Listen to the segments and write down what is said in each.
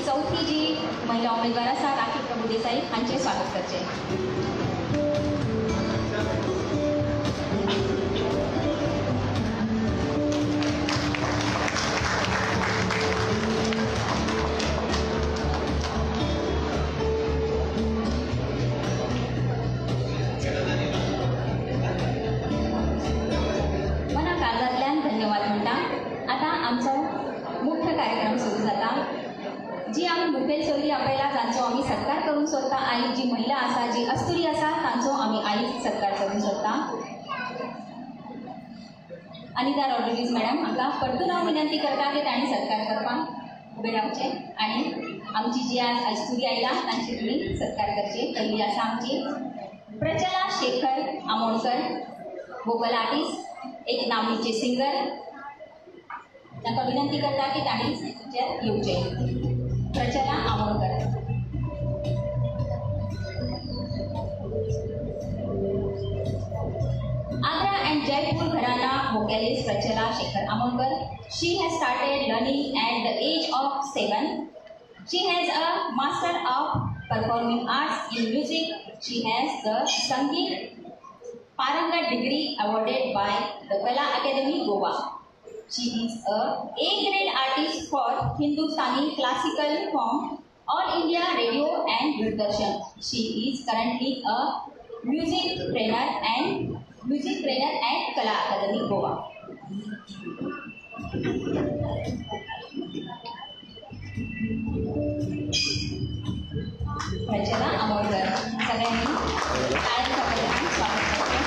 चौथी जी महिला उमेदवार आसा राखी प्रभुदेसाई हांचे स्वागत करचे। मना काळजांतल्यान धन्यवाद म्हणटा। आता आमचो मुख्य कार्यक्रम सुरू जाता। जी आमी मुखेल सोयरी आपयला जांचो आमी सत्कार करूंक सोदता। आयज जी महिला आसा, जी अस्तुरी आसा, तांचो आमी आयज सत्कार करूंक सोदता। अनिता रॉड्रिगीज मॅडम हांकां परतून हांव विनंती करता की तांणी सत्कार करपाक उबे रावचें आनी आमची जी आज अस्तुरी आयला तांची तुमी सत्कार करचे। पयली आसा आमची प्रचला शेखर आमोणकर, वोकल आर्टिस्ट, एक नामनेचे सिंगर। तांकां विनंती करता की तांणी येवचे। प्रचला Amonkar. Agra and Jaipur Gharana vocalist Prachala Shekhar Amolkar. She has started learning at the age of 7. She has a Master of Performing Arts in Music. She has the Sangeet Parangat degree awarded by the Kala Academy, Goa. She is a A-grade artist for Hindustani classical from All India Radio and Doordarshan. She is currently a music trainer at Kala Academy, Goa. प्रचला Amonkar सगळ्यांनी टाळ्यांच्या पडद्याने स्वागत करते।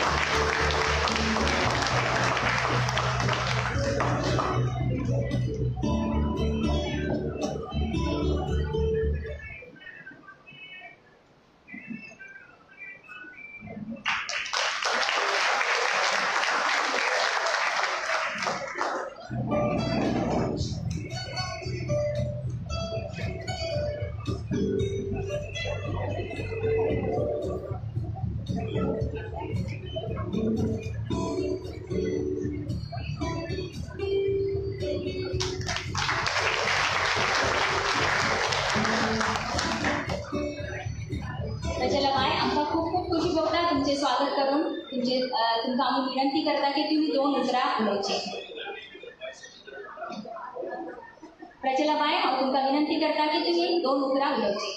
प्रचलाबाई आमकां खूप खूप खुशी भोगता तुमचे स्वागत करून। तुमकां आमी विनंती करता की तुम्ही 2 उतरां उलोवची। प्रचलाबाई हांव तुमकां विनंती करता की तुम्ही 2 उतरां उलोवची।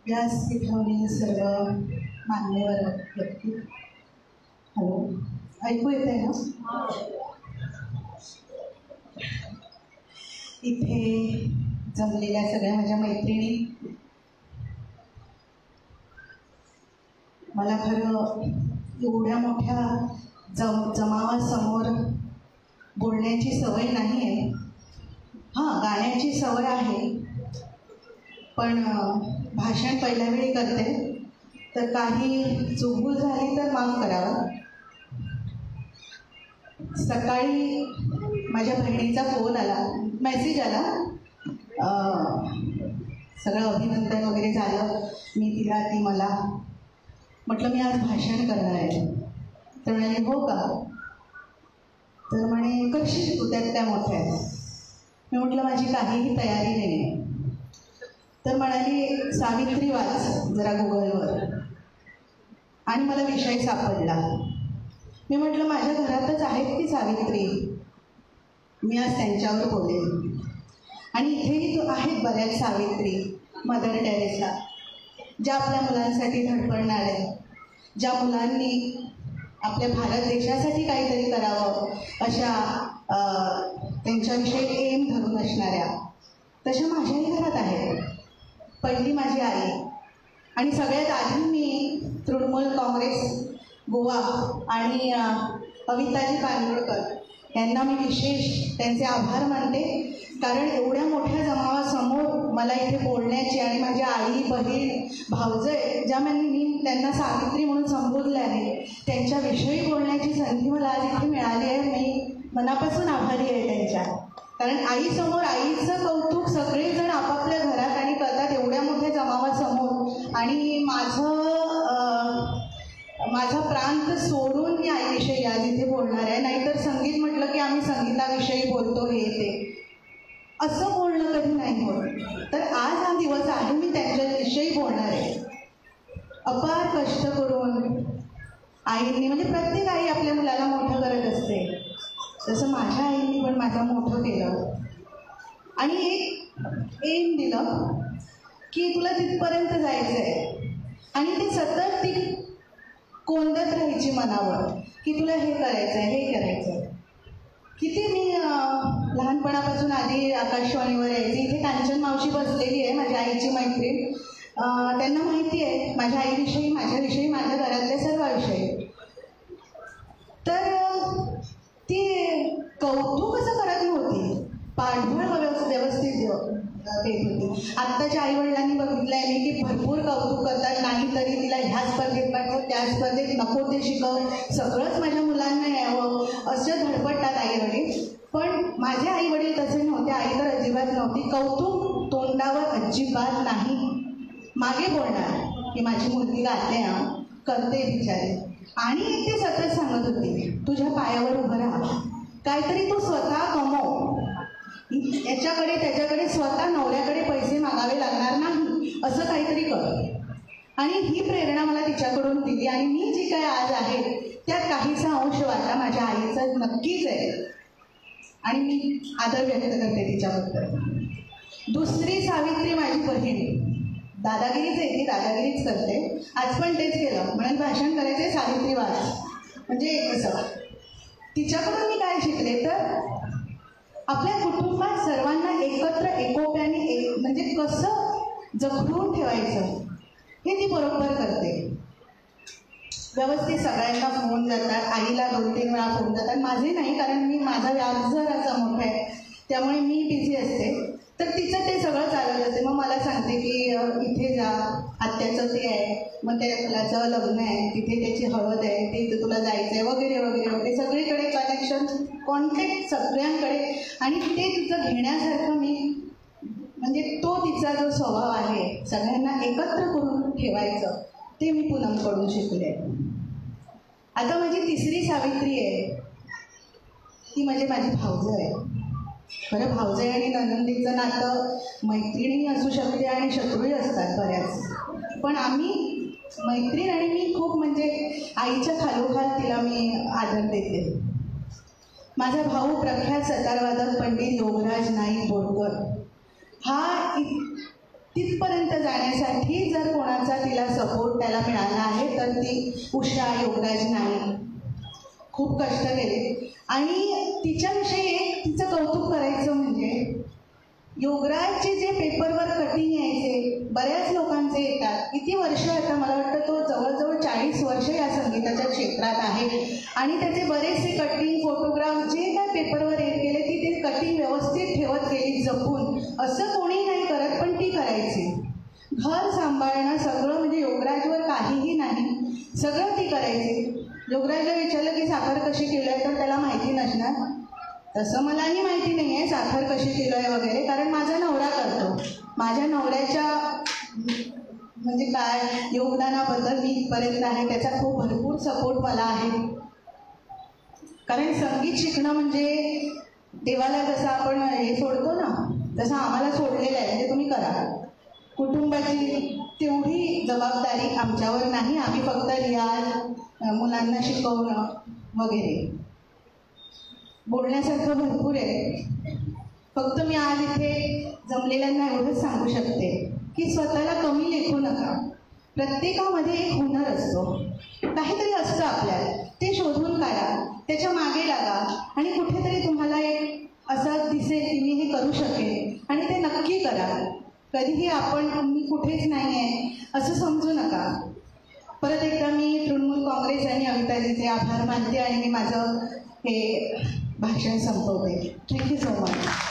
व्यासपीठावरील सर्व मान्यवर व्यक्ती, हॅलो, ऐकू येत आहे ना? इथे जमलेल्या सगळ्या माझ्या मैत्रिणी, मला खरं एवढ्या मोठ्या जमावासमोर बोलण्याची सवय नाही आहे। हां, गाण्याची सवय आहे, पण भाषण पहिल्या वेळी करते, तर काही चूकभूल झाली तर माफ करावं। सकाळी माझ्या बहिणीचा फोन आला, मेसेज आला, सगळं अभिनंदन वगैरे झालं, मी तिला, ती मला, म्हटलं मी आज भाषण करणार आहे, तर म्हणाली हो का, तर म्हणे करशील तू, त्यात काय मोठं आहे। मी म्हटलं माझी काहीही तयारी नाही आहे। तर म्हणाली सावित्री वाच जरा गुगलवर, आणि मला विषय सापडला। मी म्हटलं माझ्या घरातच आहेत की सावित्री, मी आज त्यांच्यावर बोलेन। आणि इथेही तो आहेत बऱ्याच सावित्री, मदर टेरेसा, ज्या आपल्या मुलांसाठी धडपडणाऱ्या, ज्या मुलांनी आपल्या भारत देशासाठी काहीतरी करावं अशा त्यांच्याविषयी एम धरून असणाऱ्या, तशा माझ्याही घरात आहेत। पहिली माझी आई, आणि सगळ्यात आधी मी तृणमूल काँग्रेस गोवा आणि अविताजी कांदोळकर यांना मी विशेष त्यांचे आभार मानते, कारण एवढ्या मोठ्या जमावासमोर मला इथे बोलण्याची आणि माझ्या आई, बहीण, भावजय ज्या मी त्यांना सावित्री म्हणून संबोधले आहे त्यांच्याविषयी बोलण्याची संधी मला आज इथे मिळाली आहे. मी मनापासून आभारी आहे त्यांच्या, कारण आईसमोर आईचं कौतुक सगळेजण आपापल्या घरात आणि करतात एवढ्या मोठ्या जमावासमोर, आणि माझा प्रांत सोडून मी आईविषयी आज इथे बोलणार आहे. नाहीतर संगीत म्हटलं की आम्ही संगीताविषयी बोलतो हे ते असं बोलणं कधी नाही होत. तर आज हा दिवस आहे, मी त्यांच्याविषयी बोलणार आहे. अपार कष्ट करून आईंनी, म्हणजे प्रत्येक आई आपल्या मुलाला मोठं करत असते, तसं माझ्या आईंनी पण माझं मोठं केलं आणि एक एम दिलं की तुला तिथपर्यंत जायचं आहे, आणि ते सतत ती कोंदत राहायची मनावर की तुला हे करायचं आहे, हे करायचं आहे. किती मी लहानपणापासून आधी आकाशवाणीवर यायची. इथे कांचन मावशी बसलेली आहे, माझ्या आईची मैत्रीण. त्यांना माहिती आहे माझ्या आईविषयी, माझ्याविषयी, माझ्या घरातल्या सर्वांविषयी. तर ती कौतुक असं करत नव्हती, पाठबळ व्यवस्थित देत होती. आत्ताच्या आईवडिलांनी बघितलंय मी की भरपूर कौतुक करतात, नाही तरी तिला ह्या स्पर्धेत पाठव, त्या स्पर्धेत नको ते शिकव, सगळंच माझ्या मुलांना यावं असं धडपडतात आईवडील. पण माझे आईवडील तसे नव्हते, आई तर अजिबात नव्हती. कौतुक तोंडावर अजिबात नाही, मागे बोलणार की माझी मुलगी गाते करते बिचारी, आणि ते सतत सांगत होती तुझ्या पायावर उभं राहा, काहीतरी तू स्वतः कमव, याच्याकडे त्याच्याकडे स्वतः नवऱ्याकडे पैसे मागावे लागणार नाही, असं काहीतरी कर. आणि ही प्रेरणा मला तिच्याकडून दिली, आणि मी जी काय आज आहे त्यात काहीसा अंश वाटा माझ्या आईचा नक्कीच आहे, आणि मी आदर व्यक्त करते तिच्याबद्दल. दुसरी सावित्री माझी बहीण, दादागिरीच आहे, ती दादागिरीच करते, आज पण तेच केलं, म्हणून भाषण करायचे सावित्री वाच, म्हणजे असं. तिच्याकडून मी काय शिकले तर आपल्या कुटुंबात सर्वांना एकत्र एकोप्याने म्हणजे कसं जखडून ठेवायचं हे ती बरोबर करते. व्यवस्थित सगळ्यांना फोन जातात, आईला 2-3 वेळा फोन जातात, माझे नाही, कारण मी माझा व्याज जरासा मोठा आहे त्यामुळे मी बिझी असते. तर तिचं ते सगळं चालत असते. मग मला सांगते की इथे जा, आत्याचं ते आहे, मग त्या मुलाचं लग्न आहे, तिथे त्याची हळद आहे, ते तुला जायचं आहे, वगैरे वगैरे वगैरे. सगळीकडे कनेक्शन, कॉन्टॅक्ट सगळ्यांकडे, आणि ते तिचं घेण्यासारखं मी, म्हणजे तो तिचा जो स्वभाव आहे सगळ्यांना एकत्र करून ठेवायचं, ते मी पूनमकडून शिकले. आता माझी तिसरी सावित्री आहे, ती म्हणजे माझी भावजय आहे. खरं भावजय आणि ननंदीचं नातं मैत्रिणी असू शकते आणि शत्रूही असतात बऱ्याच, पण आम्ही मैत्रीण, आणि मी खूप म्हणजे आईच्या खालोखाल तिला मी आदर देते. माझा भाऊ प्रख्यात सतारवादक पंडित योगराज नाईक बोरकर, हा तिथपर्यंत जाण्यासाठी जर कोणाचा तिला सपोर्ट त्याला मिळाला आहे तर ती उषा योगराज नाईक. खूप कष्ट केले, आणि तिच्याविषयी एक तिचं कौतुक करायचं म्हणजे योगराजचे जे पेपरवर कटिंग यायचे, बऱ्याच लोकांचे येतात. किती वर्ष आता, मला वाटतं तो जवळजवळ 40 वर्ष या संगीताच्या क्षेत्रात आहे, आणि त्याचे बरेचसे कटिंग, फोटोग्राफ जे काय पेपरवर येत गेले ती ते कटिंग व्यवस्थित ठेवत गेली जपून. असं कोणी नाही करत, पण ती करायची. घर सांभाळणं सगळं, म्हणजे योगराजवर काहीही नाही, सगळं ती करायची. योगराजला विचारलं की साखर कशी किलो आहे, तर त्याला माहिती नसणार. तसं मलाही माहिती नाही आहे साखर कशी किलो आहे वगैरे, कारण माझा नवरा करतो. माझ्या नवऱ्याच्या म्हणजे काय योगदानाबद्दल मी इथपर्यंत आहे, त्याचा खूप भरपूर सपोर्ट मला आहे. कारण संगीत शिकणं म्हणजे देवाला जसं आपण हे सोडतो ना, तसं आम्हाला सोडलेलं आहे, म्हणजे तुम्ही करा. कुटुंबाची तेवढी जबाबदारी आमच्यावर नाही, आम्ही फक्त रियाज, मुलांना शिकवणं वगैरे. बोलण्यासारखं भरपूर आहे, फक्त मी आज इथे जमलेल्यांना एवढंच सांगू शकते की स्वतःला कमी लेखू नका. प्रत्येकामध्ये एक हुनर असतो, काहीतरी असतं आपल्याला, ते शोधून काढा, त्याच्या मागे लागा, आणि कुठेतरी तुम्हाला एक असं दिसेल की मी हे करू शकेन, आणि ते नक्की करा. कधीही आपण मी कुठेच नाही आहे असं समजू नका. परत एकदा मी तृणमूल काँग्रेस आणि आभार मानते आणि मी माझं हे भाषण संपवते. Thank you so much.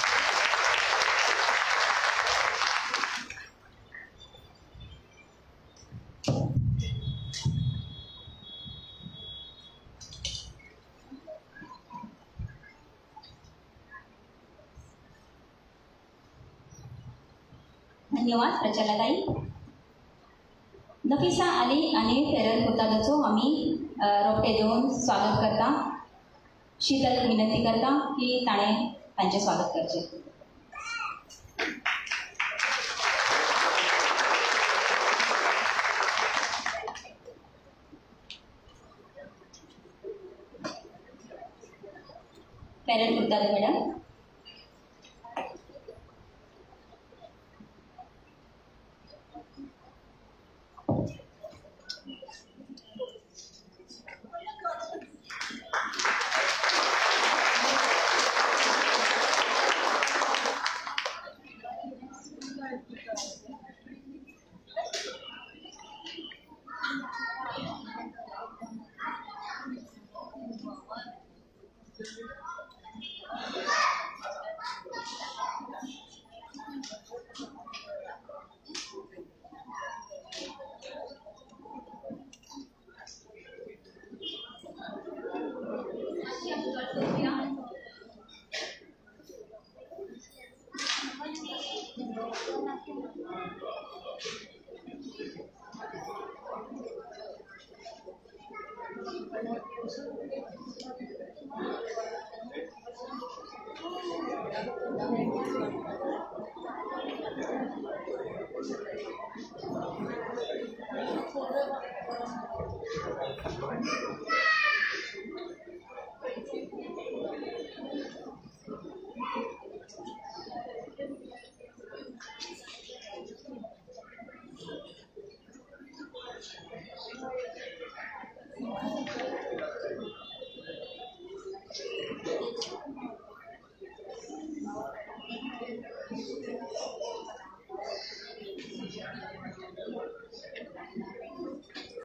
धन्यवाद प्रचलाताई. नफिसा अली आणि फेरल होतादचो आम्ही रोपटे देऊन स्वागत करता. शीतल विनंती करता की ताणे तांचे स्वागत करचे. फेरल होताद मॅडम.